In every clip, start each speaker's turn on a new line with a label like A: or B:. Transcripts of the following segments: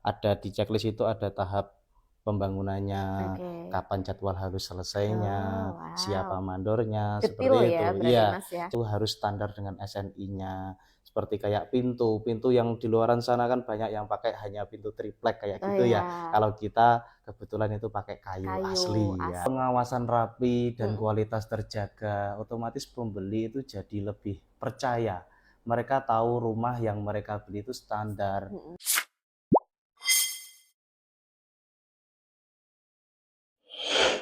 A: ada di checklist itu ada tahap pembangunannya,
B: Oke.
A: kapan jadwal harus selesainya,
B: Oh, wow.
A: siapa mandornya,
B: Detil
A: seperti
B: ya
A: itu.
B: berarti
A: Iya,
B: Mas ya?
A: itu harus standar dengan SNI-nya. Seperti kayak pintu yang di luaran sana kan banyak yang pakai hanya pintu triplek kayak
B: Oh
A: gitu ya.
B: ya,
A: Kalau kita kebetulan itu pakai kayu
B: kayu
A: asli ya. Pengawasan rapi dan
B: Mhm.
A: kualitas terjaga, otomatis pembeli itu jadi lebih percaya. Mereka tahu rumah yang mereka beli itu standar.
B: Mhm.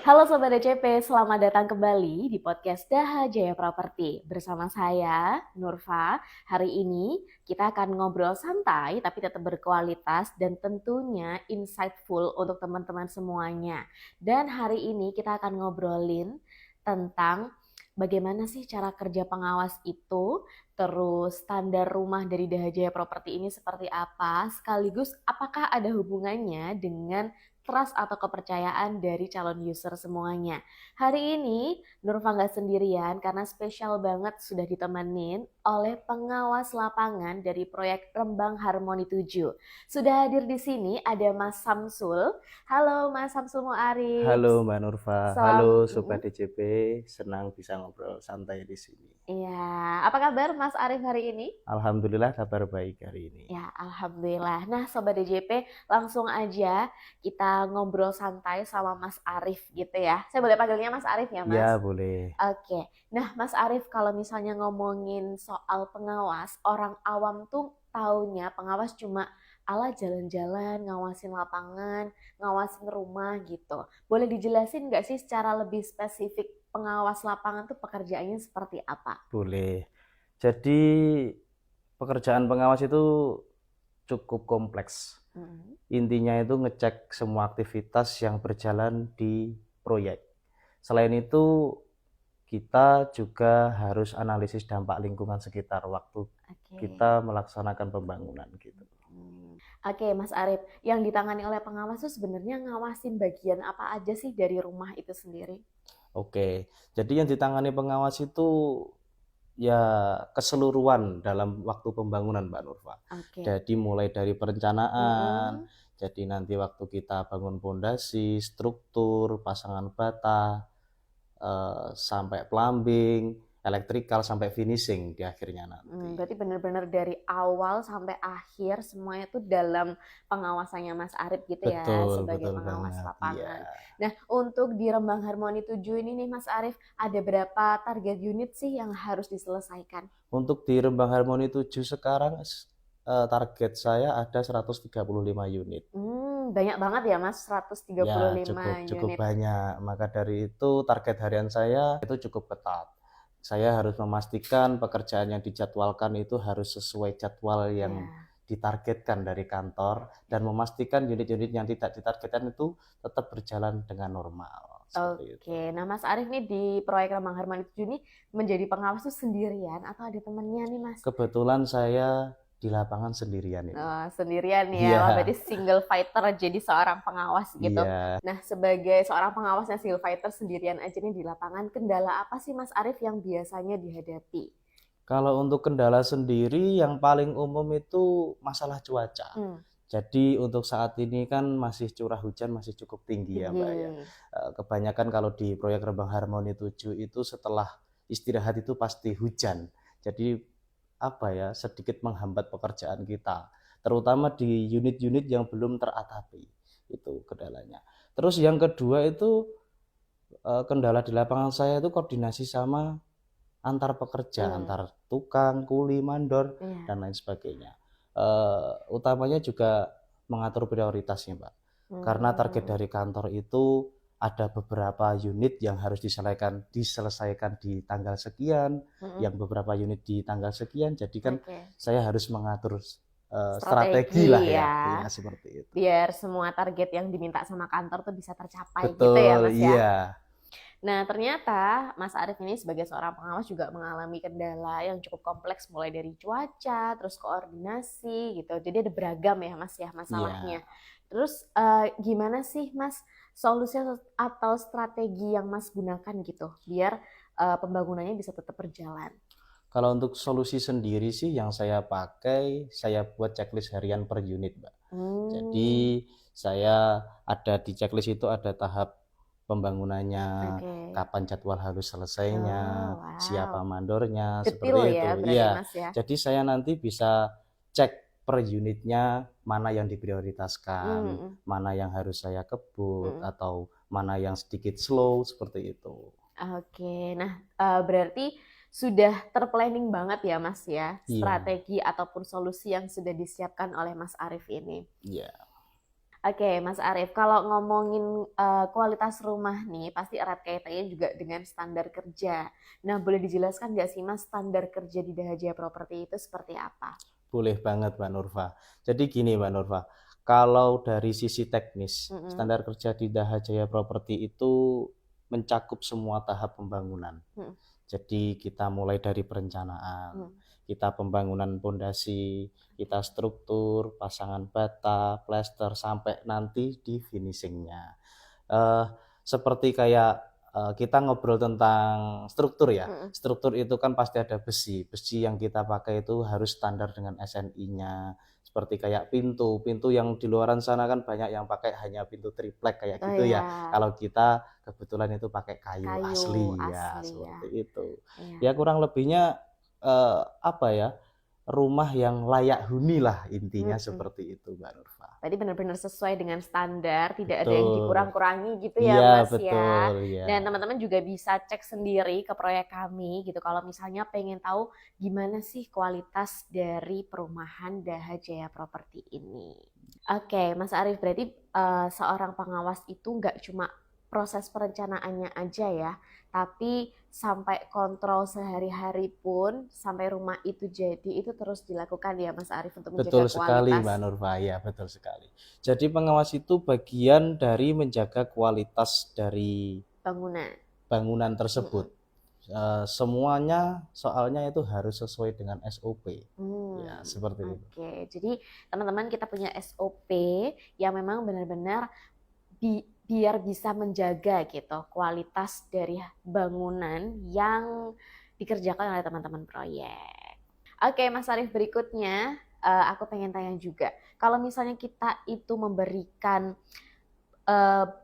B: Halo Sobat DCP, selamat datang kembali di podcast Daha Jaya Properti. Bersama saya, Nurfa. Hari ini kita akan ngobrol santai tapi tetap berkualitas dan tentunya insightful untuk teman-teman semuanya. Dan hari ini kita akan ngobrolin tentang bagaimana sih cara kerja pengawas itu, terus standar rumah dari Daha Jaya Properti ini seperti apa, sekaligus apakah ada hubungannya dengan trust atau kepercayaan dari calon user semuanya. Hari ini Nurfa nggak sendirian karena spesial banget sudah ditemenin oleh pengawas lapangan dari proyek Rembang Harmoni 7. Sudah hadir di sini ada Mas Samsul. Halo Mas Samsul Muarif.
A: Halo Mbak Nurfa, halo Sobat DCP, senang bisa ngobrol santai di sini.
B: Iya, apa kabar Mas Arif hari ini?
A: Alhamdulillah kabar baik hari ini.
B: Ya, alhamdulillah. Nah, Sobat DJP, langsung aja kita ngobrol santai sama Mas Arif gitu ya. Saya boleh panggilnya Mas Arif ya,
A: Ya
B: Mas?
A: boleh.
B: Oke. Nah, Mas Arif, kalau misalnya ngomongin soal pengawas, orang awam tuh taunya pengawas cuma ala jalan-jalan, ngawasin lapangan, ngawasin rumah gitu. Boleh dijelasin nggak sih secara lebih spesifik pengawas lapangan tuh pekerjaannya seperti apa?
A: Boleh. Jadi pekerjaan pengawas itu cukup kompleks.
B: Hmm.
A: Intinya itu ngecek semua aktivitas yang berjalan di proyek. Selain itu kita juga harus analisis dampak lingkungan sekitar waktu
B: Oke.
A: kita melaksanakan pembangunan gitu.
B: Oke, Mas Arif, yang ditangani oleh pengawas itu sebenarnya ngawasin bagian apa aja sih dari rumah itu sendiri?
A: Oke, jadi yang ditangani pengawas itu ya keseluruhan dalam waktu pembangunan Mbak Nurfa.
B: Oke.
A: Jadi mulai dari perencanaan,
B: Mm-mm.
A: jadi nanti waktu kita bangun pondasi, struktur, pasangan bata, sampai plumbing, elektrikal sampai finishing di akhirnya nanti.
B: Berarti benar-benar dari awal sampai akhir semuanya tuh dalam pengawasannya Mas Arif gitu ya,
A: Betul,
B: sebagai
A: betul
B: pengawas
A: banget. Iya.
B: lapangan. Nah, untuk di Rembang Harmoni 7 ini nih Mas Arif, ada berapa target unit sih yang harus diselesaikan?
A: Untuk di Rembang Harmoni 7 sekarang target saya ada 135 unit.
B: Banyak banget ya Mas,
A: Ya,
B: 135
A: cukup
B: unit.
A: banyak. Maka dari itu target harian saya itu cukup ketat. Saya harus memastikan pekerjaan yang dijadwalkan itu harus sesuai jadwal yang
B: Ya.
A: ditargetkan dari kantor dan memastikan unit-unit yang tidak ditargetkan itu tetap berjalan dengan normal. Seperti itu.
B: Oke, nah Mas Arif nih di proyek Rembang Harmoni 7 ini menjadi pengawas tuh sendirian atau ada temennya nih Mas?
A: Kebetulan saya di lapangan sendirian ini.
B: Oh, sendirian ya, wah
A: Iya,
B: berarti single fighter jadi seorang pengawas gitu.
A: iya.
B: Nah, sebagai seorang pengawas yang single fighter sendirian aja nih di lapangan, kendala apa sih Mas Arif yang biasanya dihadapi?
A: Kalau untuk kendala sendiri yang paling umum itu masalah cuaca.
B: Hmm,
A: Jadi untuk saat ini kan masih curah hujan masih cukup tinggi ya Mbak ya.
B: tinggi.
A: Kebanyakan kalau di proyek Rembang Harmoni 7 itu setelah istirahat itu pasti hujan. Jadi apa ya, sedikit menghambat pekerjaan kita. Terutama di unit-unit yang belum teratapi. Itu kendalanya. Terus yang kedua itu kendala di lapangan saya itu koordinasi sama antar pekerja,
B: Hmm,
A: antar tukang, kuli, mandor,
B: iya.
A: dan lain sebagainya. Utamanya juga mengatur prioritasnya, Pak. Karena target
B: Hmm,
A: dari kantor itu ada beberapa unit yang harus diselesaikan di tanggal sekian,
B: mm-mm.
A: yang beberapa unit di tanggal sekian. Jadi kan
B: Oke.
A: saya harus mengatur strategi lah
B: Strategi
A: ya,
B: ya,
A: ya seperti itu.
B: biar semua target yang diminta sama kantor tuh bisa tercapai gitu ya
A: Betul,
B: Mas ya.
A: iya.
B: Nah, ternyata Mas Arif ini sebagai seorang pengawas juga mengalami kendala yang cukup kompleks mulai dari cuaca, terus koordinasi gitu. Jadi ada beragam ya Mas ya
A: Iya.
B: masalahnya. Terus gimana sih Mas solusi atau strategi yang Mas gunakan gitu biar pembangunannya bisa tetap berjalan?
A: Kalau untuk solusi sendiri sih yang saya pakai, saya buat checklist harian per unit, Mbak. Jadi saya ada di checklist itu ada tahap pembangunannya,
B: Oke.
A: kapan jadwal harus selesainya,
B: Oh,
A: siapa
B: wow.
A: mandornya,
B: Detail
A: seperti
B: ya
A: itu.
B: berarti
A: Iya,
B: Mas ya.
A: jadi saya nanti bisa cek per unitnya mana yang diprioritaskan,
B: Mhm,
A: mana yang harus saya kebut,
B: mhm.
A: atau mana yang sedikit slow, seperti itu.
B: Oke, nah, berarti sudah terplanning banget ya Mas ya,
A: Iya,
B: strategi ataupun solusi yang sudah disiapkan oleh Mas Arif ini.
A: iya,
B: Oke, Mas Arif, kalau ngomongin kualitas rumah nih, pasti erat kaitannya juga dengan standar kerja. Nah, boleh dijelaskan nggak sih Mas, standar kerja di Daha Jaya Property itu seperti apa?
A: boleh banget Mbak Nurfa. Jadi gini Mbak Nurfa, kalau dari sisi teknis,
B: Mhm,
A: standar kerja di Daha Jaya Property itu mencakup semua tahap pembangunan.
B: mhm,
A: Jadi kita mulai dari perencanaan,
B: mhm.
A: kita pembangunan pondasi, kita struktur, pasangan bata, plester, sampai nanti di finishingnya. Eh, Seperti kayak kita ngobrol tentang struktur ya.
B: Mhm.
A: Struktur itu kan pasti ada besi. Besi yang kita pakai itu harus standar dengan SNI-nya. Seperti kayak pintu. Pintu yang di luaran sana kan banyak yang pakai hanya pintu triplek kayak
B: Oh
A: gitu ya.
B: ya,
A: Kalau kita kebetulan itu pakai kayu
B: kayu
A: asli ya,
B: asli ya.
A: seperti itu.
B: Iya.
A: Ya kurang lebihnya apa ya? Rumah yang layak huni lah intinya
B: Mhm.
A: seperti itu, Mbak Nurfa.
B: Tadi benar-benar sesuai dengan standar, tidak ada yang
A: Betul.
B: dikurang-kurangi gitu ya
A: Iya,
B: Mas
A: betul
B: ya.
A: ya.
B: Dan teman-teman juga bisa cek sendiri ke proyek kami gitu kalau misalnya pengen tahu gimana sih kualitas dari perumahan Daha Jaya Property ini. Oke, Mas Arief, berarti seorang pengawas itu nggak cuma proses perencanaannya aja ya, tapi sampai kontrol sehari-hari pun sampai rumah itu jadi itu terus dilakukan ya Mas Arief untuk
A: Betul
B: menjaga
A: sekali Mbak
B: kualitas
A: Nurfa, ya betul sekali. Jadi pengawas itu bagian dari menjaga kualitas dari
B: bangunan.
A: bangunan tersebut.
B: Mhm.
A: Semuanya soalnya itu harus sesuai dengan SOP. Ya, seperti itu.
B: Oke. Jadi teman-teman kita punya SOP yang memang benar-benar biar bisa menjaga gitu kualitas dari bangunan yang dikerjakan oleh teman-teman proyek. Oke, Mas Arief, berikutnya aku pengen tanya juga. Kalau misalnya kita itu memberikan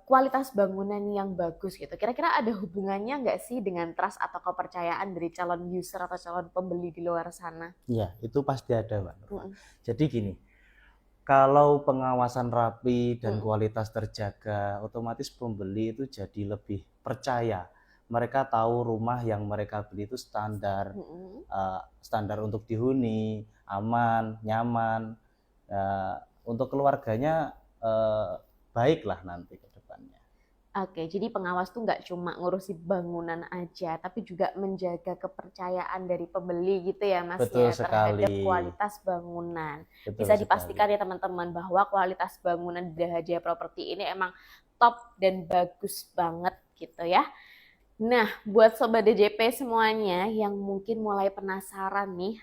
B: kualitas bangunan yang bagus gitu. Kira-kira ada hubungannya nggak sih dengan trust atau kepercayaan dari calon user atau calon pembeli di luar sana?
A: Ya, itu pasti ada Mbak Nurfa.
B: Mm-mm.
A: Jadi gini, kalau pengawasan rapi dan
B: Mm-mm.
A: kualitas terjaga, otomatis pembeli itu jadi lebih percaya. Mereka tahu rumah yang mereka beli itu standar,
B: Mm-mm.
A: standar untuk dihuni, aman, nyaman. Untuk keluarganya baiklah nanti ke depannya.
B: Oke, jadi pengawas tuh nggak cuma ngurusi bangunan aja, tapi juga menjaga kepercayaan dari pembeli gitu ya Mas
A: Betul
B: ya, terhadap
A: sekali,
B: kualitas bangunan.
A: betul
B: Bisa
A: sekali.
B: dipastikan ya teman-teman bahwa kualitas bangunan di Daha Jaya Property ini emang top dan bagus banget gitu ya. Nah, buat Sobat DJP semuanya yang mungkin mulai penasaran nih,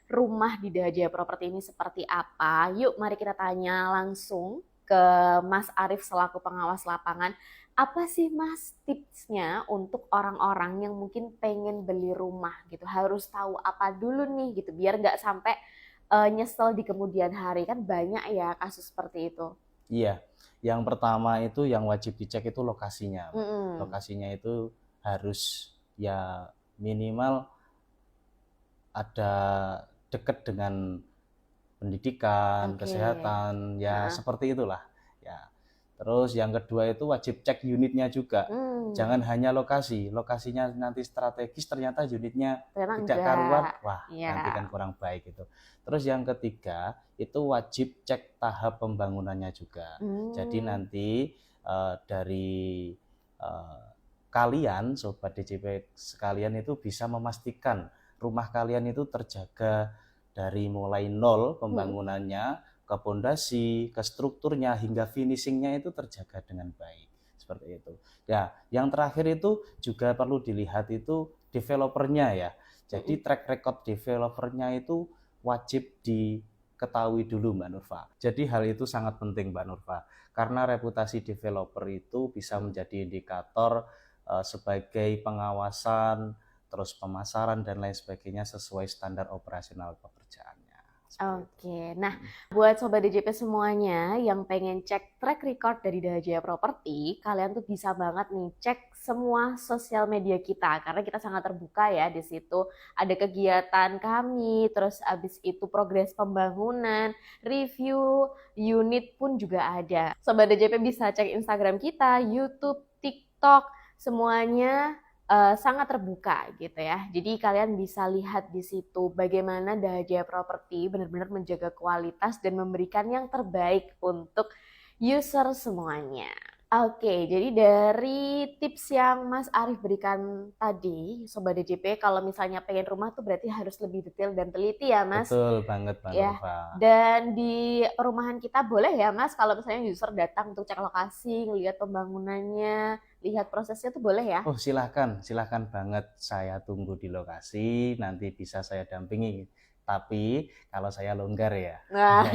B: rumah di Daha Jaya Property ini seperti apa, yuk mari kita tanya langsung ke Mas Arief selaku pengawas lapangan. Apa sih Mas tipsnya untuk orang-orang yang mungkin pengen beli rumah gitu, harus tahu apa dulu nih gitu, biar nggak sampai nyesel di kemudian hari, kan banyak ya kasus seperti itu.
A: Iya, yang pertama itu yang wajib dicek itu lokasinya, Mbak.
B: Mm-mm.
A: Lokasinya itu harus ya minimal ada dekat dengan pendidikan,
B: Oke.
A: kesehatan, ya
B: Heeh.
A: seperti itulah. Ya. Terus yang kedua itu wajib cek unitnya juga.
B: Hmm.
A: Jangan hanya lokasi, lokasinya nanti strategis ternyata unitnya
B: Ternyata
A: tidak karuan,
B: enggak.
A: wah
B: Ya.
A: nanti kan kurang baik itu. Terus yang ketiga itu wajib cek tahap pembangunannya juga. Jadi
B: Hmm.
A: nanti dari eh, kalian sobat DJP sekalian itu bisa memastikan rumah kalian itu terjaga dari mulai nol
B: Hmm.
A: pembangunannya ke pondasi, ke strukturnya hingga finishingnya itu terjaga dengan baik. Seperti itu. Ya, yang terakhir itu juga perlu dilihat itu developernya ya.
B: Hmm.
A: Jadi track record developernya itu wajib diketahui dulu Mbak Nurfa. Jadi hal itu sangat penting Mbak Nurfa. Karena reputasi developer itu bisa
B: Hmm.
A: menjadi indikator sebagai pengawasan, terus pemasaran dan lain sebagainya sesuai standar operasional pekerjaannya. Seperti itu.
B: Oke, nah buat Sobat DJP semuanya yang pengen cek track record dari Daha Jaya Property, kalian tuh bisa banget nih cek semua sosial media kita karena kita sangat terbuka ya di situ. Ada kegiatan kami, terus abis itu progres pembangunan, review, unit pun juga ada. Sobat DJP bisa cek Instagram kita, YouTube, TikTok, semuanya sangat terbuka gitu ya. Jadi kalian bisa lihat di situ bagaimana Daha Jaya Property benar-benar menjaga kualitas dan memberikan yang terbaik untuk user semuanya. Oke, jadi dari tips yang Mas Arif berikan tadi, Sobat DJP, kalau misalnya pengen rumah tuh berarti harus lebih detail dan teliti ya, Mas.
A: Betul banget, Mbak
B: Ya,
A: Nurfa.
B: dan di perumahan kita boleh ya, Mas, kalau misalnya user datang untuk cek lokasi, ngelihat pembangunannya, lihat prosesnya tuh boleh ya?
A: Oh, silahkan banget. Saya tunggu di lokasi, nanti bisa saya dampingi. Tapi kalau saya longgar ya.
B: Nah,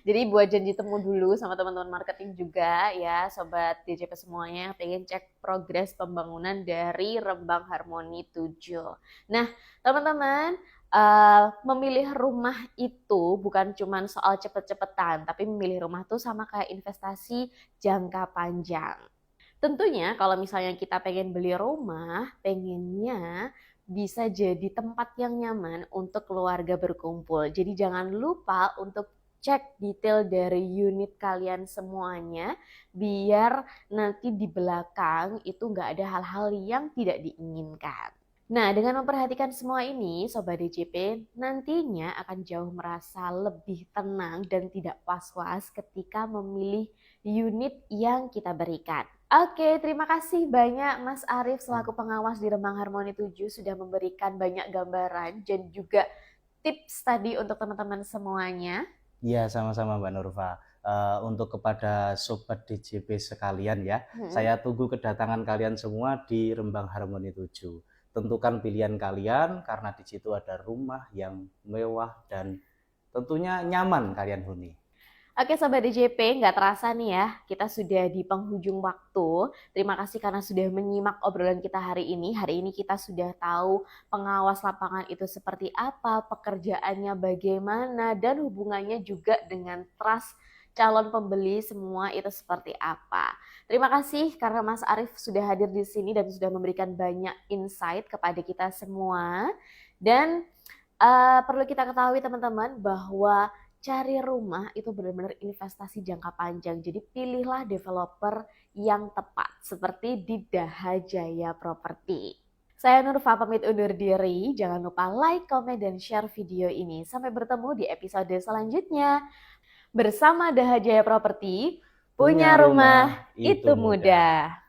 B: jadi buat janji temu dulu sama teman-teman marketing juga ya, Sobat DJP semuanya, pengen cek progres pembangunan dari Rembang Harmoni 7. Nah, teman-teman, memilih rumah itu bukan cuma soal cepet-cepetan, tapi memilih rumah tuh sama kayak investasi jangka panjang. Tentunya kalau misalnya kita pengen beli rumah, pengennya bisa jadi tempat yang nyaman untuk keluarga berkumpul. Jadi jangan lupa untuk cek detail dari unit kalian semuanya, biar nanti di belakang itu nggak ada hal-hal yang tidak diinginkan. Nah, dengan memperhatikan semua ini, Sobat DJP nantinya akan jauh merasa lebih tenang dan tidak was-was ketika memilih unit yang kita berikan. Oke, terima kasih banyak Mas Arif selaku pengawas di Rembang Harmoni 7 sudah memberikan banyak gambaran dan juga tips tadi untuk teman-teman semuanya.
A: Iya, sama-sama Mbak Nurfa. Untuk kepada Sobat DJP sekalian ya, saya tunggu kedatangan kalian semua di Rembang Harmoni 7. Tentukan pilihan kalian karena di situ ada rumah yang mewah dan tentunya nyaman kalian huni.
B: Oke Sobat DJP, nggak terasa nih ya, kita sudah di penghujung waktu. Terima kasih karena sudah menyimak obrolan kita hari ini. Hari ini kita sudah tahu pengawas lapangan itu seperti apa, pekerjaannya bagaimana, dan hubungannya juga dengan trust calon pembeli semua itu seperti apa. Terima kasih karena Mas Arif sudah hadir di sini dan sudah memberikan banyak insight kepada kita semua. Dan perlu kita ketahui teman-teman bahwa cari rumah itu benar-benar investasi jangka panjang. Jadi pilihlah developer yang tepat seperti di Daha Jaya Property. Saya Nurfa pamit undur diri. Jangan lupa like, comment, dan share video ini. Sampai bertemu di episode selanjutnya. Bersama Daha Jaya Property, punya rumah itu mudah.